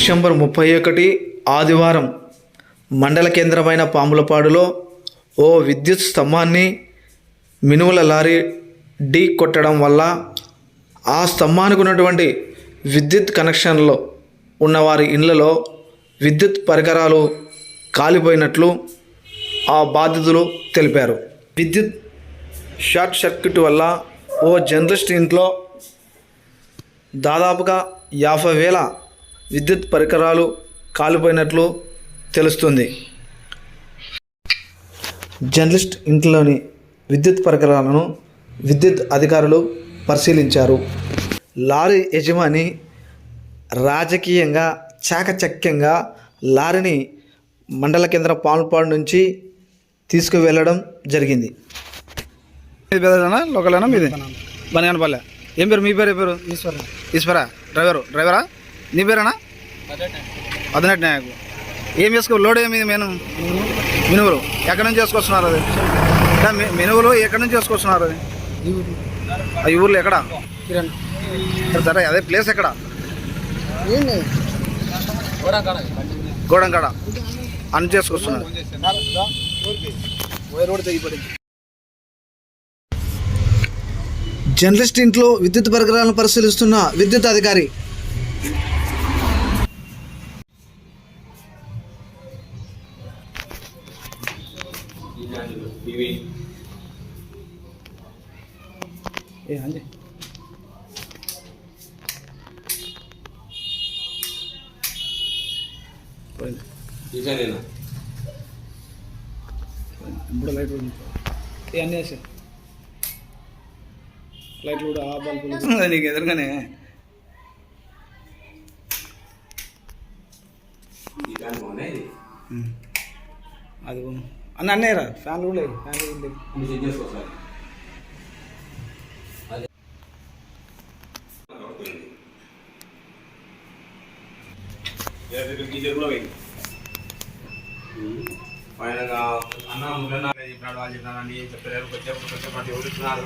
December 31 ఆదివారం మండల కేంద్రమైన పాములపాడులో ఓ విద్యుత్ స్తంభాన్ని మినుముల లారీ ఢీ కొట్టడం వల్ల ఆ స్తంభానికి ఉన్నటువంటి విద్యుత్ కనెక్షన్లో ఉన్నవారి ఇళ్లలో విద్యుత్ పరికరాలు కాలిపోయినట్లు ఆ బాధితులు తెలిపారు. విద్యుత్ షార్ట్ సర్క్యూట్ వల్ల ఓ జర్నలిస్ట్ ఇంట్లో దాదాపుగా 50,000 విద్యుత్ పరికరాలు కాలిపోయినట్లు తెలుస్తుంది. జర్నలిస్ట్ ఇంట్లోని విద్యుత్ పరికరాలను విద్యుత్ అధికారులు పరిశీలించారు. లారీ యజమాని రాజకీయంగా చాకచక్యంగా లారీని మండల కేంద్ర పాములపాడు నుంచి తీసుకువెళ్ళడం జరిగింది. లోకలేనా మీది? బనగానపల్లె. ఏం పేరు? మీ పేరు? ఏ పేరు? ఈశ్వర. డ్రైవరా? నీ పేరేనా? అదనటి నాయకు. ఏం చేసుకో లోడ్ ఏమి? మినువులు ఎక్కడి నుంచి చేసుకొస్తున్నారు? అది మినువులు ఎక్కడి నుంచి చేసుకొస్తున్నారు? అది ఈ ఊర్లో ఎక్కడ? సరే, అదే ప్లేస్ ఎక్కడ? గోడంకాడ అని చేసుకొస్తున్నారు. జర్నలిస్ట్ ఇంట్లో విద్యుత్ పరికరాలను పరిశీలిస్తున్న విద్యుత్ అధికారి ఇప్పుడు లైట్ ఇవన్నీ వేసా లైట్లు కూడా ఆ బల్బులు నీకు ఎదురుగానే అది అన్నీ అన్నయ్యరా. ఫ్యాన్లు కూడా ఫైనల్గా అన్న ముగ్గురు చెప్పినాడు, వాళ్ళు చెప్పినాడు, ఏం చెప్పలేరు. కొంచెం ఎవరు ఇస్తున్నారు.